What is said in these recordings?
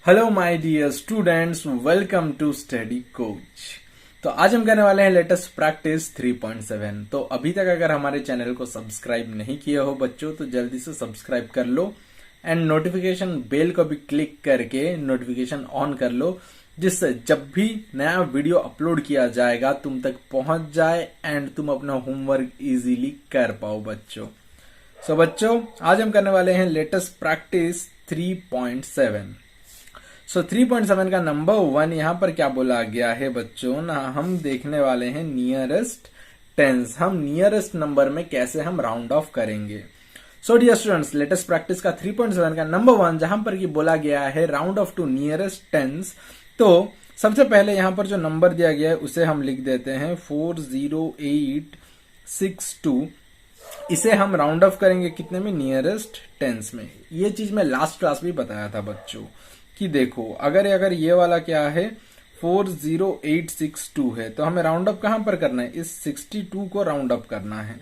Hello my dear students, welcome to Study Coach. तो आज हम करने वाले हैं लेटेस्ट प्रैक्टिस 3.7। तो अभी तक अगर हमारे चैनल को सब्सक्राइब नहीं किया हो बच्चों तो जल्दी से सब्सक्राइब कर लो एंड नोटिफिकेशन बेल को भी क्लिक करके नोटिफिकेशन ऑन कर लो, जिससे जब भी नया वीडियो अपलोड किया जाएगा तुम तक पहुंच जाए एंड तुम अपना होमवर्क इजीली कर पाओ बच्चों। सो बच्चों, आज हम करने वाले हैं लेटेस्ट प्रैक्टिस 3.7। सो 3.7 का नंबर 1 यहाँ पर क्या बोला गया है बच्चों ना, हम देखने वाले हैं नियरेस्ट टेंस। हम नियरेस्ट नंबर में कैसे हम राउंड ऑफ करेंगे। So dear students, latest practice का 3.7 का नंबर 1 जहां पर की बोला गया है round off to nearest tens. तो सबसे पहले यहां पर जो नंबर दिया गया है उसे हम लिख देते हैं 40862। इसे हम राउंड ऑफ करेंगे कितने में? नियरेस्ट टेंस में। ये चीज मैं लास्ट क्लास में बताया था बच्चों कि देखो अगर ये वाला क्या है 40862 है तो हमें राउंड अप कहां पर करना है? इस 62 को राउंड अप करना है।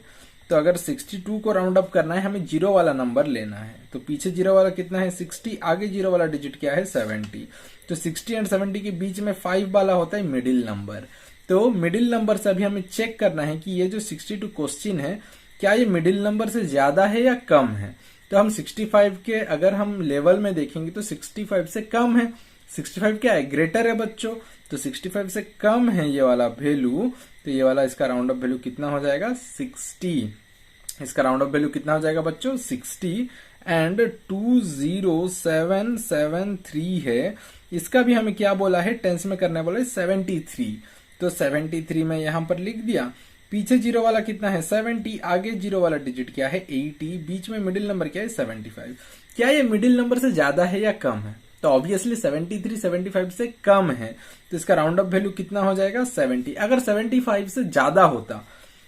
तो अगर 62 को राउंड अप करना है हमें जीरो वाला नंबर लेना है। तो पीछे जीरो वाला कितना है? 60। आगे जीरो वाला डिजिट क्या है? 70। तो 60 एंड 70 के बीच में 5 वाला होता है मिडिल नंबर। तो मिडिल नंबर से अभी हमें चेक करना है कि ये जो 62 क्वेश्चन है क्या ये मिडिल नंबर से ज्यादा है या कम है। तो हम 65 के अगर हम लेवल में देखेंगे तो 65 से कम है। 65 क्या है? ग्रेटर है बच्चों। तो 65 से कम है ये वाला वैल्यू, तो ये वाला इसका राउंड ऑफ वैल्यू कितना हो जाएगा? 60। इसका राउंड ऑफ वैल्यू कितना हो जाएगा बच्चों? 60। एंड 20773 है, इसका भी हमें क्या बोला है? टेंस में करने बोला है 73। तो 73 में यहां पर लिख दिया। पीछे जीरो वाला कितना है? 70। आगे जीरो वाला डिजिट क्या है? 80। बीच में मिडिल नंबर क्या है? 75। क्या ये मिडिल नंबर से ज्यादा है या कम है? तो ऑब्वियसली 73 75 से कम है, तो इसका राउंड ऑफ वैल्यू कितना हो जाएगा? 70। अगर 75 से ज्यादा होता,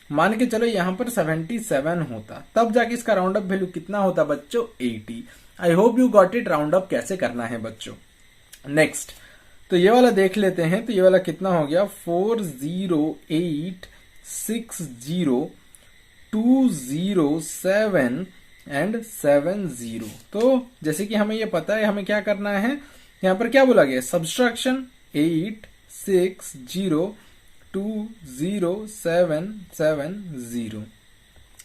मान के चलो यहां पर 77 होता, तब जाके इसका राउंड ऑफ वैल्यू कितना होता बच्चों? 80। आई hope you got it. Round of कैसे करना है बच्चों। नेक्स्ट, तो ये वाला देख लेते हैं। तो ये वाला कितना हो गया? 408602007 एंड 70। तो जैसे कि हमें ये पता है हमें क्या करना है, यहां पर क्या बोला गया? सब्सट्रैक्शन 860207770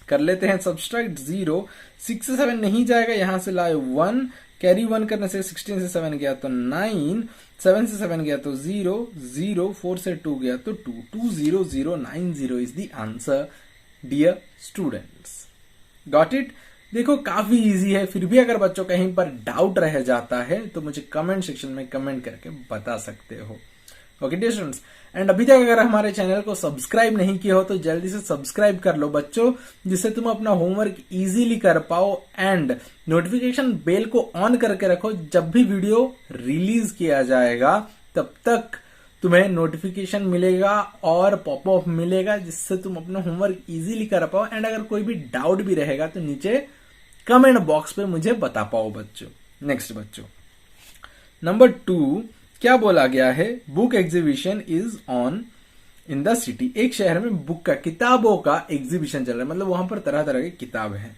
कर लेते हैं। सब्सट्रैक्ट 0 6 से 7 नहीं जाएगा, यहां से लाए 1 कैरी 1 करने से 16 से 7 गया तो 9, 7 से 7 गया तो 0, 0 4 से 2 गया तो 2, 20090 is the answer dear students. Got it? देखो काफी इजी है, फिर भी अगर बच्चों कहीं पर डाउट रह जाता है तो मुझे कमेंट सेक्शन में कमेंट करके बता सकते हो। ओके डियर स्टूडेंट्स, एंड अभी तक अगर हमारे चैनल को सब्सक्राइब नहीं किया हो तो जल्दी से सब्सक्राइब कर लो बच्चों, जिससे तुम अपना होमवर्क इजीली कर पाओ एंड नोटिफिकेशन बेल को ऑन करके रखो। जब भी वीडियो रिलीज किया जाएगा तब तक तुम्हें नोटिफिकेशन मिलेगा और पॉपअप मिलेगा, जिससे तुम अपना होमवर्क इजीली कर पाओ एंड अगर कोई भी डाउट भी रहेगा तो नीचे कमेंट बॉक्स पे मुझे बता पाओ बच्चों। नेक्स्ट बच्चों, नंबर 2 क्या बोला गया है? Book exhibition is on in the city. एक शहर में बुक का, किताबों का एग्जीबिशन चल रहा है, मतलब वहां पर तरह तरह की किताब है।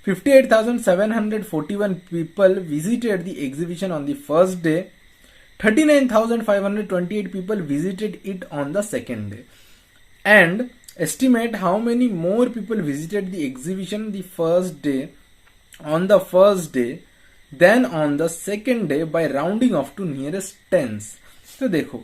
58,741 people visited the exhibition on the first day. 39,528 people visited it on the second day. And estimate how many more people visited the exhibition the first day on the first day than on the second day by rounding off to nearest tens। तो देखो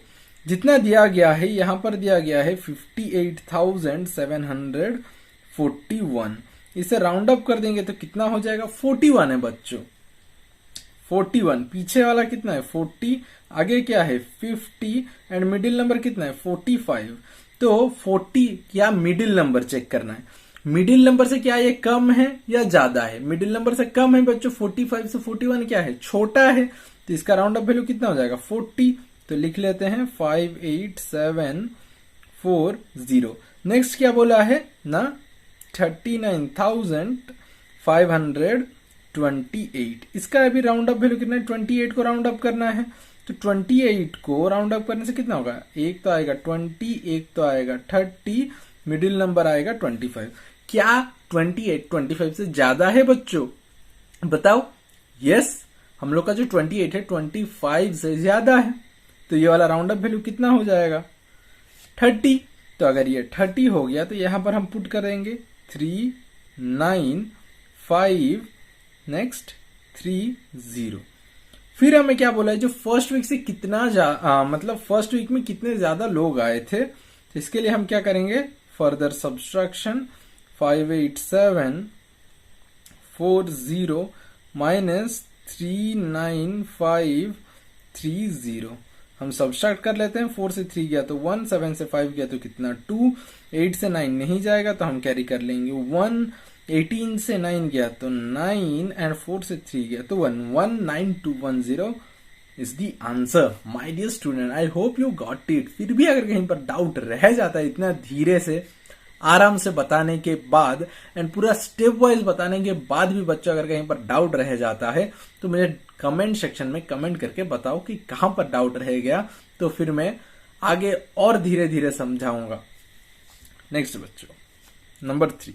जितना दिया गया है, यहां पर दिया गया है 58,741। इसे राउंड अप कर देंगे तो कितना हो जाएगा? 41 है बच्चों। 41। पीछे वाला कितना है? 40। आगे क्या है? 50 एंड मिडिल नंबर कितना है? 45। तो 40 क्या मिडिल नंबर चेक करना है। मिडिल नंबर से क्या ये कम है या ज्यादा है? मिडिल नंबर से कम है बच्चों। 45 से 41 क्या है? छोटा है। तो इसका राउंड ऑफ वैल्यू कितना हो जाएगा? 40। तो लिख लेते हैं 58740। नेक्स्ट क्या बोला है ना? 39,528। इसका अभी राउंड ऑफ वैल्यू कितना है? 28 को राउंड अप करना है। तो 28 को राउंड अप करने से कितना होगा? एक तो आएगा 20, एक तो आएगा 30, मिडिल नंबर आएगा 25। क्या 28 25 से ज्यादा है बच्चों? बताओ। यस हम लोग का जो 28 है 25 से ज्यादा है, तो ये वाला राउंड अप वैल्यू कितना हो जाएगा 30। तो अगर ये 30 हो गया तो यहां पर हम पुट करेंगे 3 9 5 नेक्स्ट 3 0। फिर हमें क्या बोला है, जो फर्स्ट वीक से कितना मतलब फर्स्ट वीक में कितने ज्यादा लोग आए थे, तो इसके लिए हम क्या करेंगे फर्दर सब्सट्रैक्शन 58740 माइनस 39530। हम सब्सट्रैक्ट कर लेते हैं, 4 से 3 गया तो 1, 7 से 5 गया तो कितना 2, 8 से 9 नहीं जाएगा तो हम कैरी कर लेंगे 1, 18 से 9 गया तो 9 एंड 4 से 3 गया तो 1, 19210 is the answer. My dear student, I hope you got it. फिर भी अगर कहीं पर डाउट रह जाता है, इतना धीरे से आराम से बताने के बाद एंड पूरा स्टेप वाइज बताने के बाद भी बच्चों अगर कहीं पर डाउट रह जाता है तो मुझे कमेंट सेक्शन में कमेंट करके बताओ कि कहां पर डाउट रह गया, तो फिर मैं आगे और धीरे धीरे समझाऊंगा। नेक्स्ट बच्चों, number 3,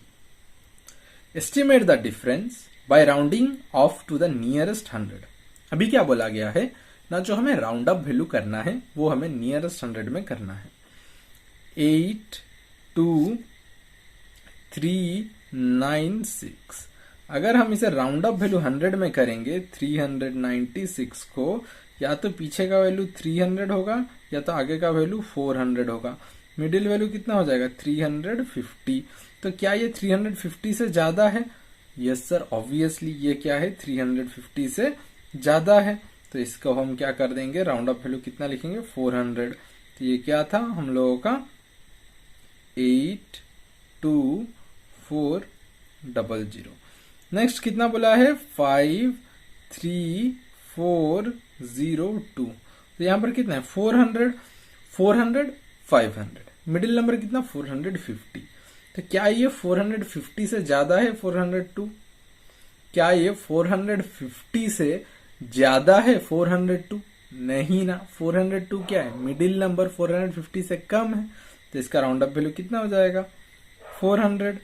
estimate the difference by rounding off to the nearest 100। अभी क्या बोला गया है ना, जो हमें राउंड अप वैल्यू करना है वो हमें नियरेस्ट 100 में करना है। 829396। अगर हम इसे राउंड अप वैल्यू 100 में करेंगे, 396 को या तो पीछे का वैल्यू 300 होगा या तो आगे का वैल्यू 400 होगा। मिडिल वैल्यू कितना हो जाएगा 350। तो क्या ये 350 से ज्यादा है? यस सर, ऑब्वियसली ये क्या है 350 से ज्यादा है। तो इसको हम क्या कर देंगे, राउंड अप वैल्यू कितना लिखेंगे 400। तो ये क्या था हम लोगों का 82400। नेक्स्ट कितना बोला है 53402। तो यहां पर कितना है 400 400 500। मिडिल नंबर कितना 450। तो क्या ये 450 से ज्यादा है 402? क्या ये 450 से ज्यादा है 402? नहीं ना, 402 क्या है मिडिल नंबर, 450 से कम है, तो इसका राउंड अप वैल्यू कितना हो जाएगा 400।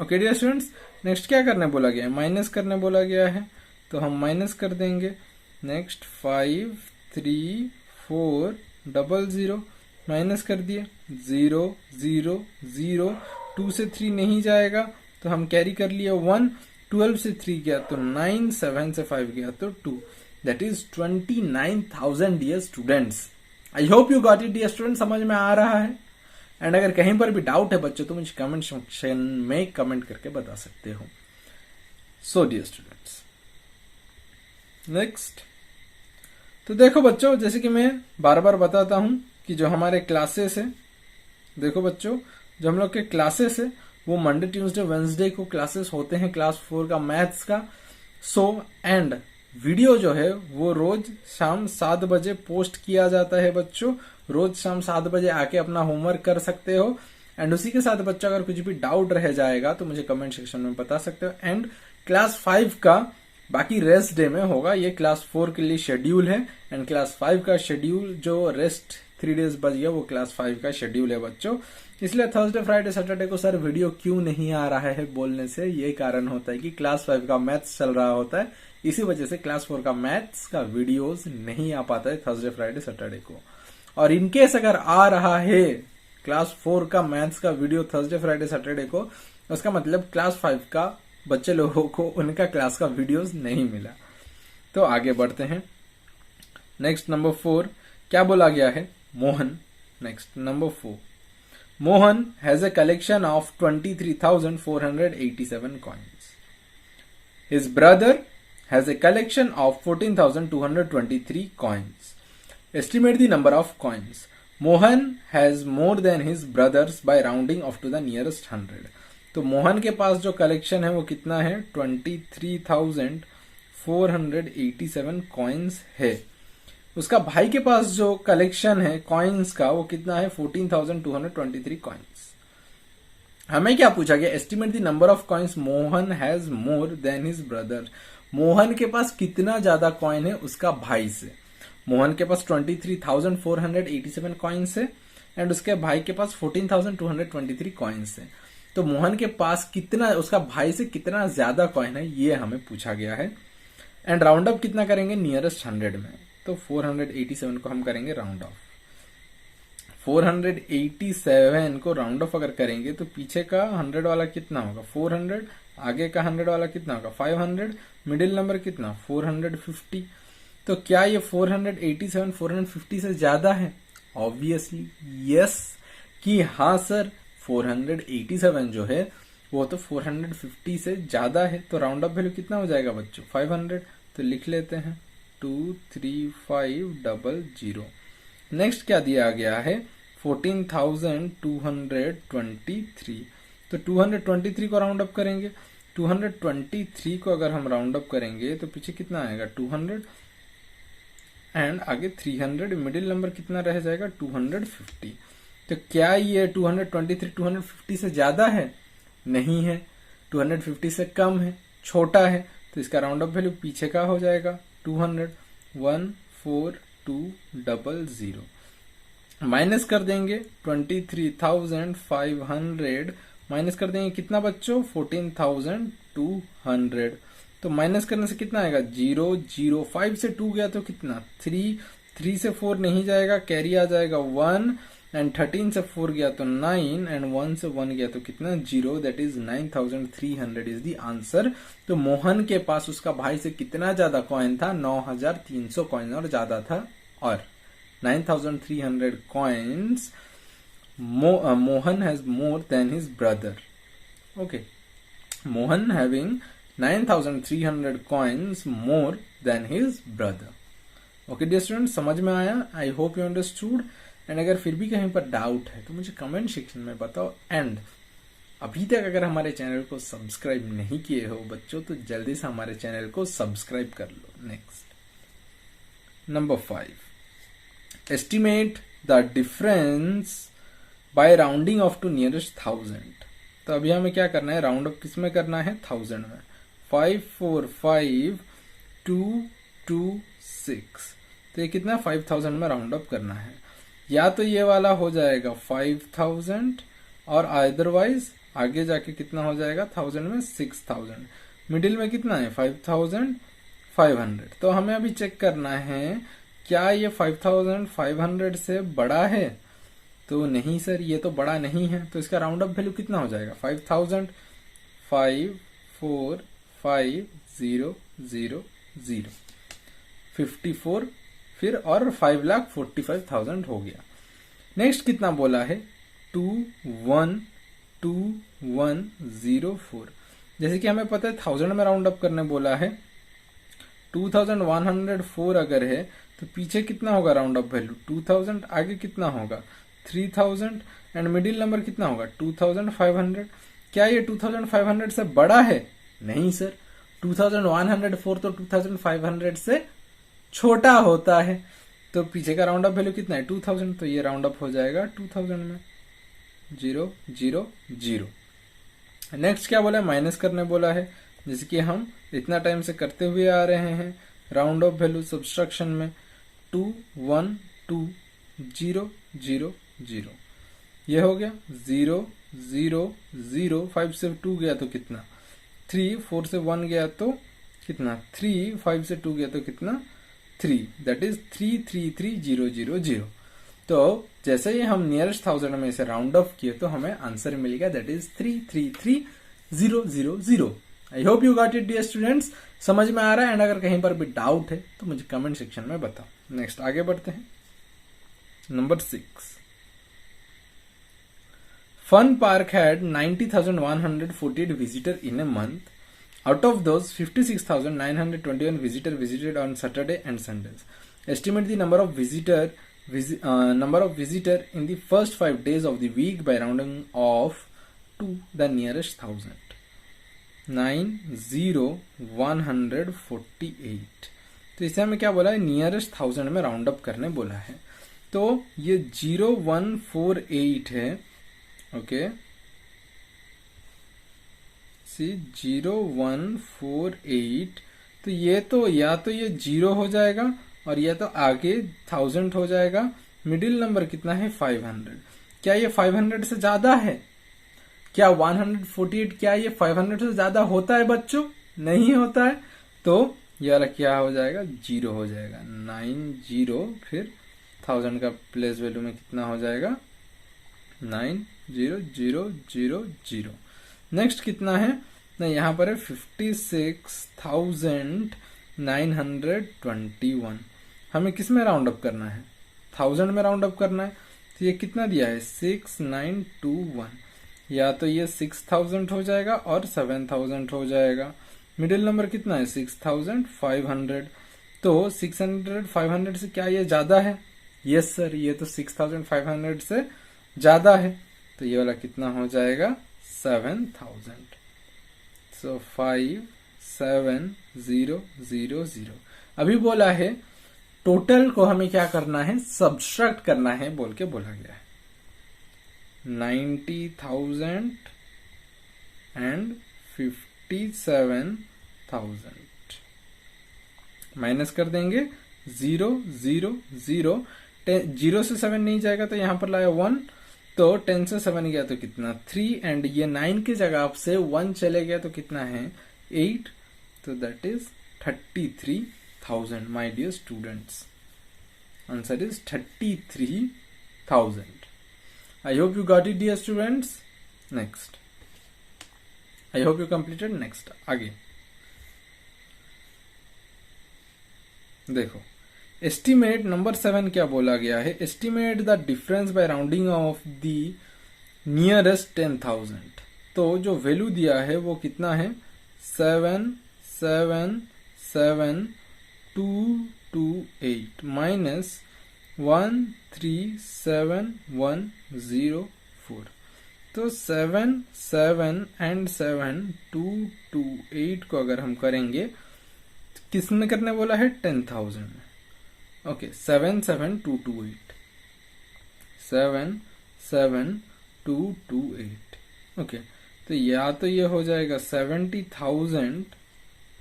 ओके डियर स्टूडेंट्स, नेक्स्ट क्या करने बोला गया है, माइनस करने बोला गया है, तो हम माइनस कर देंगे। नेक्स्ट 53400 माइनस कर दिए, 0 0 0, 2 से 3 नहीं जाएगा तो हम कैरी कर लिए 1, 12 से 3 गया तो 9, 7 से 5 गया तो 2, that is 29,000 dear students. I hope you got it dear student, समझ में आ रहा है। एंड अगर कहीं पर भी डाउट है बच्चों तो मुझे कमेंट सेक्शन में कमेंट करके बता सकते हो। सो डियर स्टूडेंट्स, नेक्स्ट तो देखो बच्चों, जैसे कि मैं बार बार बताता हूं कि जो हमारे क्लासेस है, देखो बच्चों जो हम लोग के क्लासेस है वो मंडे ट्यूसडे वेंसडे को क्लासेस होते हैं क्लास 4 का मैथ्स का। सो एंड वीडियो जो है वो रोज शाम 7 बजे पोस्ट किया जाता है बच्चों। रोज शाम 7 बजे आके अपना होमवर्क कर सकते हो। एंड उसी के साथ बच्चों अगर कुछ भी डाउट रह जाएगा तो मुझे कमेंट सेक्शन में बता सकते हो। एंड क्लास 5 का बाकी रेस्ट डे में होगा, ये क्लास 4 के लिए शेड्यूल है। एंड क्लास 5 का शेड्यूल जो रेस्ट 3 डेज बच गया वो क्लास 5 का शेड्यूल है बच्चों। इसलिए थर्सडे फ्राइडे सैटरडे को सर वीडियो क्यों नहीं आ रहा है बोलने से ये कारण होता है कि क्लास 5 का मैथ्स चल रहा होता है, इसी वजह से क्लास 4 का मैथ्स का वीडियोस नहीं आ पाता है थर्सडे फ्राइडे सैटरडे को। और इनकेस अगर आ रहा है क्लास 4 का मैथ्स का वीडियो थर्सडे फ्राइडे सैटरडे को, उसका मतलब क्लास 5 का बच्चे लोगों को उनका क्लास का वीडियोस नहीं मिला। तो आगे बढ़ते हैं। नेक्स्ट नंबर 4 क्या बोला गया है, Mohan. Next number 4, Mohan has a collection of 23,487 coins. His brother has a collection of 14,223 coins. Estimate the number of coins. Mohan has more than his brothers by rounding off to the nearest 100. तो मोहन के पास जो collection है वो कितना है 23,487 coins है। उसका भाई के पास जो कलेक्शन है कॉइन्स का वो कितना है 14,223 कॉइन्स। हमें क्या पूछा गया, estimate the number of coins Mohan has more than his brother. Mohan के पास कितना ज्यादा कॉइन है उसका भाई से। मोहन के पास 23,487 कॉइन्स है एंड उसके भाई के पास 14,223 कॉइन्स है। तो मोहन के पास कितना, उसका भाई से कितना ज्यादा कॉइन है ये हमें पूछा गया है। एंड राउंड अप कितना करेंगे नियरेस्ट 100 में, तो 487 को हम करेंगे राउंड ऑफ। 487 को राउंड ऑफ अगर करेंगे तो पीछे का 100 वाला कितना होगा 400, आगे का 100 वाला कितना होगा 500, मिडिल नंबर कितना 450। तो क्या ये 487 450 से ज्यादा है? ऑब्वियसली यस, कि हाँ सर 487 जो है वो तो 450 से ज्यादा है। तो राउंड ऑफ वैल्यू कितना हो जाएगा बच्चों 500। तो लिख लेते हैं 23500। नेक्स्ट क्या दिया गया है 14,223। तो 223 को राउंड अप करेंगे, 223 को अगर हम राउंड अप करेंगे तो पीछे कितना आएगा 200 एंड आगे 300, मिडिल नंबर कितना रह जाएगा 250। तो क्या ये 223 250 से ज्यादा है? नहीं है, 250 से कम है, छोटा है। तो इसका राउंड अप वैल्यू पीछे का हो जाएगा 200, 14200। माइनस कर देंगे 23,500, माइनस कर देंगे कितना बच्चों 14,200। तो माइनस करने से कितना आएगा 0 0, 5 से 2 गया तो कितना 3, 3 से 4 नहीं जाएगा, कैरी आ जाएगा 1 एंड 13 से 4 गया तो 9 एंड 1 से 1 गया तो कितना 0, that is 9,300 is the answer. तो मोहन के पास उसका भाई से कितना ज्यादा कॉइन था 9,300 कॉइन और ज्यादा था, और 9,300 coins Mohan has more than his brother. Okay, Mohan having 9,300 coins more than his brother. Okay dear students, समझ में आया? I hope you understood. And अगर फिर भी कहीं पर डाउट है तो मुझे कमेंट सेक्शन में बताओ। एंड अभी तक अगर हमारे चैनल को सब्सक्राइब नहीं किए हो बच्चों तो जल्दी से हमारे चैनल को सब्सक्राइब कर लो। Next number 5, estimate the difference by rounding off to nearest 1000। तो अभी हमें क्या करना है राउंड ऑफ किस में करना है 1000 में। 545,226, तो ये कितना 5000 में राउंड ऑफ करना है। या तो ये वाला हो जाएगा 5000 और अदरवाइज आगे जाके कितना हो जाएगा 1000 में 6000, मिडिल में कितना है 5500। तो हमें अभी चेक करना है क्या ये 5500 से बड़ा है? तो नहीं सर ये तो बड़ा नहीं है, तो इसका राउंड अप वैल्यू कितना हो जाएगा 5000, 545,000, 54 फिर और 5,45,000 हो गया। नेक्स्ट कितना बोला है 212104। जैसे कि हमें पता है 1000 में राउंड अप करने बोला है, 2104 अगर है तो पीछे कितना होगा राउंड अप वैल्यू 2000, आगे कितना होगा 3000 एंड मिडिल नंबर कितना होगा 2500। क्या ये 2500 से बड़ा है? नहीं सर, 2104 तो 2500 से छोटा होता है। तो पीछे का राउंड अप वैल्यू कितना है 2000, तो ये राउंड अप हो जाएगा 2000 में 000। नेक्स्ट क्या बोला है माइनस करने बोला है, जैसे कि हम इतना टाइम से करते हुए आ रहे हैं। राउंड ऑफ वैल्यू सब्सट्रैक्शन में 212,000, ये हो गया 000। 5 से 2 गया तो कितना 3, 4 से 1 गया तो कितना 3, 5 से 2 गया तो कितना 3, दैट इज 333,000। तो जैसे ही हम नियरेस्ट 1000 में इसे राउंड ऑफ किए तो हमें आंसर मिल गया, that is 333,000। I hope you got it dear students, समझ में आ रहा है? एंड अगर कहीं पर भी डाउट है तो मुझे कमेंट सेक्शन में बताओ। नेक्स्ट आगे बढ़ते हैं। Number 6, fun park had 90,148 visitor in a month. Out of those, 56,921 visited on Saturday and Sundays. Estimate the number of visitor in the first 5 days of the week by rounding off to the nearest 1000. 9,0,148. तो इसे हमें क्या बोला है nearest 1000 में round up करने बोला है। तो ये 0148 है, ओके 0148। तो ये तो या तो ये 0 हो जाएगा और या तो आगे 1000 हो जाएगा। मिडिल नंबर कितना है 500। क्या ये 500 से ज्यादा है? क्या 148 क्या ये 500 से ज्यादा होता है बच्चों? नहीं होता है। तो ये वाला क्या हो जाएगा, 0 हो जाएगा। 90 फिर 1000 का प्लेस वैल्यू में कितना हो जाएगा, 900000। नेक्स्ट कितना है ना, यहाँ पर है 56,921। हमें किस में राउंड अप करना है, 1000 में राउंड अप करना है। तो ये कितना दिया है, 6921। या तो ये 6000 हो जाएगा और 7000 हो जाएगा। मिडिल नंबर कितना है, 6500। तो 600 500 से क्या ये ज्यादा है, यस सर, ये तो 6500 से ज्यादा है। तो ये वाला कितना हो जाएगा, 7000। सो 57000। अभी बोला है टोटल को हमें क्या करना है, सब्सट्रैक्ट करना है बोल के बोला गया है। 90,000 एंड 57,000 माइनस कर देंगे, 0 0 0। 0 से 7 नहीं जाएगा तो यहां पर लाया 1, तो 10 से 7 गया तो कितना, 3, एंड ये 9 की जगह आपसे 1 चले गया तो कितना है, 8। तो that is 33,000 my dear students. Answer is 33,000। I hope you got it dear students. Next, I hope you completed. Next आगे देखो, एस्टिमेट नंबर 7 क्या बोला गया है, estimate the difference by rounding of the nearest 10,000। तो जो वैल्यू दिया है वो कितना है, 777,228 माइनस 137,104। तो 7 7 एंड 7 228 को अगर हम करेंगे, किस में करने बोला है, 10,000 में। ओके, 77228 77228। ओके, तो या तो ये हो जाएगा 70,000,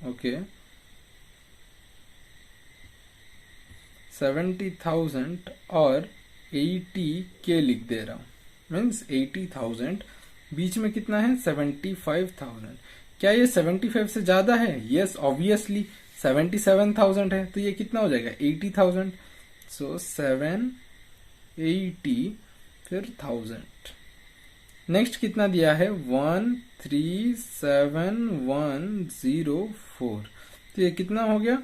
ओके 70,000 और 80 के लिख दे रहा हूं, मीन्स 80,000। बीच में कितना है, 75,000। क्या ये 75 से ज्यादा है, यस ऑब्वियसली। 77,000 है तो ये कितना हो जाएगा, 80,000। सो 780 फिर 1000। नेक्स्ट कितना दिया है, 137,104। तो ये कितना हो गया,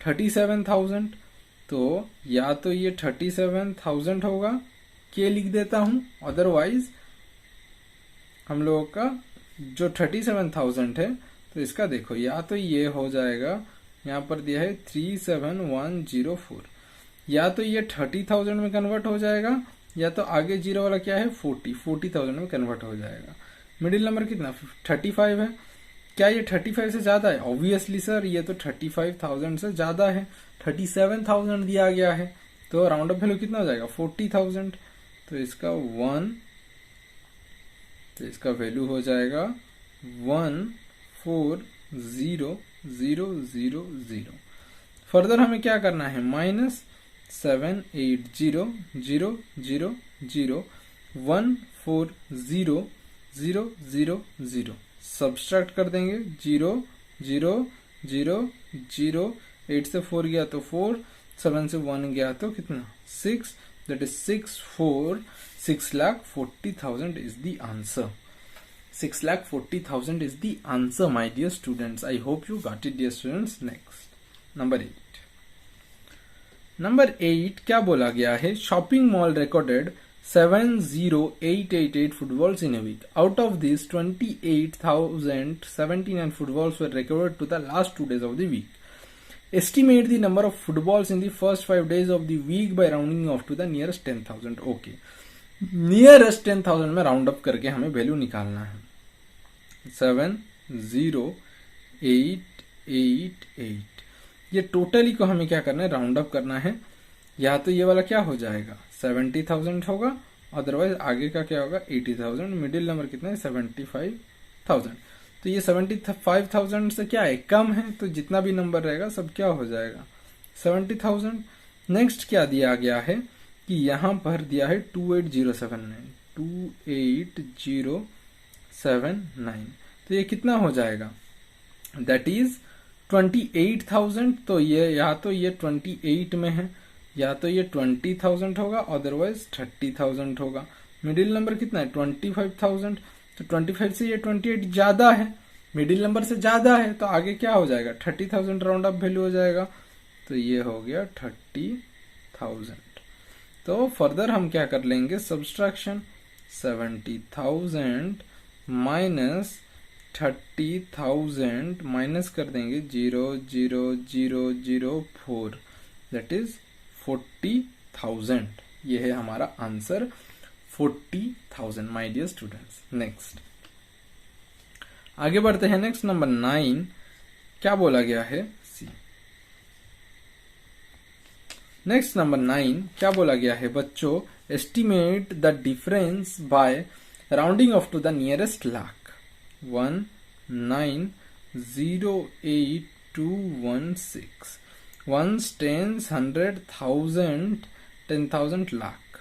37,000। तो या तो ये 37,000 होगा, के लिख देता हूं, अदरवाइज हम लोगों का जो 37,000 है, तो इसका देखो, या तो ये हो जाएगा, यहां पर दिया है 37,104। या तो ये 30,000 में कन्वर्ट हो जाएगा, या तो आगे जीरो वाला क्या है, 40,000 में कन्वर्ट हो जाएगा। मिडिल नंबर कितना, 35 है। क्या ये 35 से ज्यादा है, ऑब्वियसली सर ये तो 35,000 से ज्यादा है। 37,000 दिया गया है, तो राउंड अप वैल्यू कितना हो जाएगा, 40,000। तो इसका वैल्यू हो जाएगा 140,000। फर्दर हमें क्या करना है, माइनस 780,000,140,000 सब्सट्रैक्ट कर देंगे, 0,0,0,0। 8 से 4 गया तो 4, 7 से 1 गया तो कितना, 6। That is 6,40,000 is the answer. 6,40,000 is the answer, my dear students. I hope you got it, dear students. Next, number 8. Number 8 क्या बोला गया है, shopping mall recorded 70888 footfalls in a week. Out of these, 28,079 footfalls were recorded to the last 2 days of the week. Estimate the number of footfalls in the first 5 days of the week by rounding off to the nearest 10,000. Okay. Nearest 10,000 में round up करके हमें value निकालना है। 70888, ये totally को हमें क्या करना है, राउंड अप करना है। या तो ये वाला क्या हो जाएगा, 70,000 होगा, अदरवाइज आगे का क्या होगा, 80,000। मिडिल नंबर कितना है, 75,000। तो ये 75,000 से क्या है, कम है, तो जितना भी नंबर रहेगा सब क्या हो जाएगा, 70,000। नेक्स्ट क्या दिया गया है कि यहां पर दिया है 28079, 28079। तो ये कितना हो जाएगा, दैट इज 28,000, तो ये या तो ये 28 में है, या तो ये 20,000 होगा, अदरवाइज 30,000 होगा। मिडिल नंबर कितना है 25,000, तो 25 से ये 28 ज्यादा है, मिडिल नंबर से ज्यादा है, तो आगे क्या हो जाएगा 30,000 राउंड अप वैल्यू हो जाएगा, तो ये हो गया 30,000। तो फर्दर हम क्या कर लेंगे सब्सट्रैक्शन, 70,000 माइनस 30,000 माइनस कर देंगे 0,0,0,0,4, दैट इज 40,000। ये है हमारा answer 40,000 my dear students. Next आगे बढ़ते हैं, नेक्स्ट नंबर 9 क्या बोला गया है, सी नेक्स्ट नंबर 9 क्या बोला गया है बच्चों, estimate the difference by rounding off to the nearest lakh. 19,08216 ones, tens, 100,000, 10,000 lakh.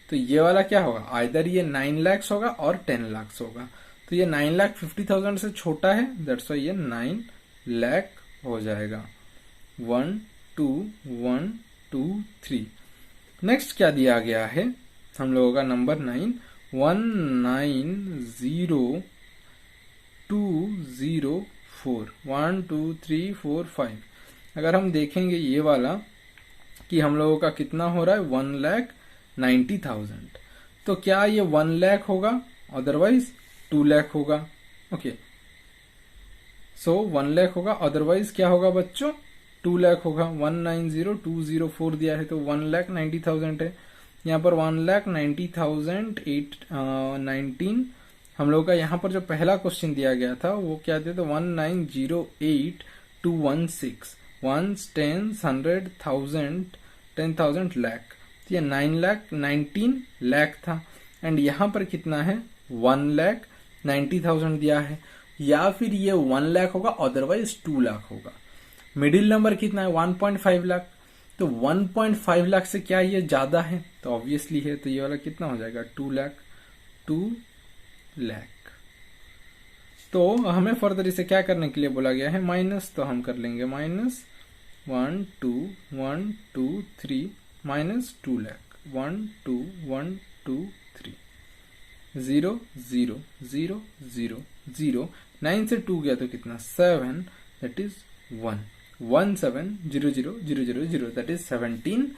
तो ये वाला क्या होगा, आइदर ये 9 lakhs होगा और 10 lakhs होगा। तो ये 9,50,000 से छोटा है, दैट्स वाई ये 9 lakh हो जाएगा। 1 2 1 2 3। नेक्स्ट क्या दिया गया है हम लोगों का नंबर 9, 1,9,0,2,0,4 1 2 3 4 5। अगर हम देखेंगे ये वाला कि हम लोगों का कितना हो रहा है 1,90,000, तो क्या ये 1 लाख होगा, अदरवाइज 2 लाख होगा। ओके, सो 1 लाख होगा, अदरवाइज क्या होगा बच्चों 2 लाख होगा। 1,90,2,0,4 दिया है तो 1,90,000 है। यहाँ पर 1,90,019 हम लोग का यहाँ पर जो पहला क्वेश्चन दिया गया था वो क्या दिया था 1,9,0,8,2,16 ones, tens, 100,000, 10,000 लाख। तो ये 9,19 लाख था, एंड यहाँ पर कितना है 1,90,000 दिया है, या फिर ये 1 लाख होगा अदरवाइज 2 लाख होगा। मिडिल नंबर कितना है 1.5 लाख, तो 1.5 लाख से क्या ये ज्यादा है, तो ऑब्वियसली है, तो ये वाला कितना हो जाएगा 2 लाख। 2 लाख। तो हमें फर्दर इसे क्या करने के लिए बोला गया है माइनस, तो हम कर लेंगे माइनस 1 2 1 2 3 माइनस 2 लाख 1 2 1 2 3 0 0 0 0 0 9 से 2 गया तो कितना 7, that is 1 1,7,0,0,0,0 that is 17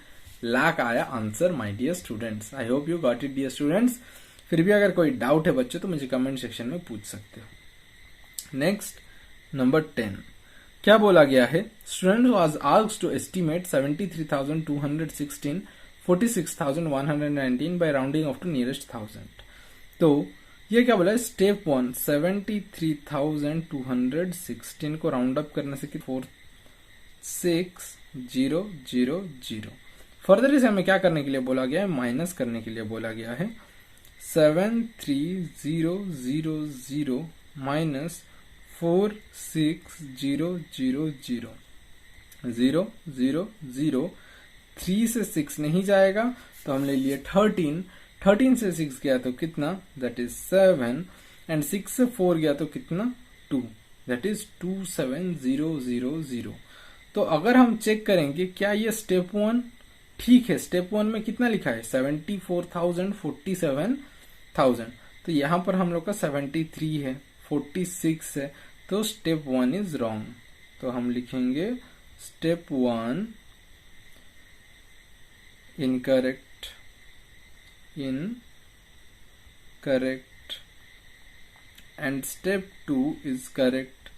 lakh आया answer my dear students. I hope you got it dear students. फिर भी अगर कोई डाउट है बच्चों तो मुझे कमेंट सेक्शन में पूछ सकते हो। नेक्स्ट नंबर 10 क्या बोला गया है, student was asked to estimate 73,216 46,119 by rounding off to nearest 1000। तो ये क्या बोला है, स्टेप 1 73,216 को राउंड अप करने से 46,000। फर्दर इसे हमें क्या करने के लिए बोला गया है, माइनस करने के लिए बोला गया है। 73,000 माइनस 46,000 0 0 0 3 से 6 नहीं जाएगा तो हम ले लिए 13 से 6 गया तो कितना, दैट इज 7, एंड 6 से 4 गया तो कितना 2, दैट इज 27,000। तो अगर हम चेक करेंगे क्या ये स्टेप 1 ठीक है, स्टेप 1 में कितना लिखा है 74,000 47,000, तो यहां पर हम लोग का 73 है 46 है, तो स्टेप 1 इज रॉन्ग। तो हम लिखेंगे step 1 incorrect and step 2 is correct.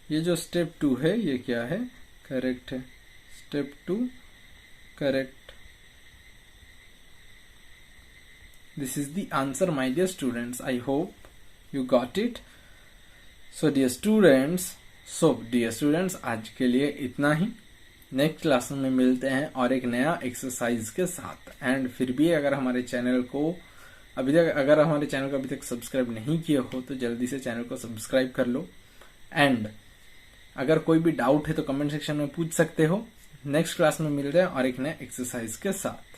ये जो स्टेप 2 है ये क्या है, करेक्ट है। Step 2 correct. This is the answer my dear students. I hope you got it. So dear students आज के लिए इतना ही। नेक्स्ट क्लास में मिलते हैं और एक नया एक्सरसाइज के साथ। एंड फिर भी अगर हमारे चैनल को अभी तक सब्सक्राइब नहीं किया हो तो जल्दी से चैनल को सब्सक्राइब कर लो। एंड अगर कोई भी डाउट है तो कमेंट सेक्शन में पूछ सकते हो। नेक्स्ट क्लास में मिलते हैं और एक नए एक्सरसाइज के साथ।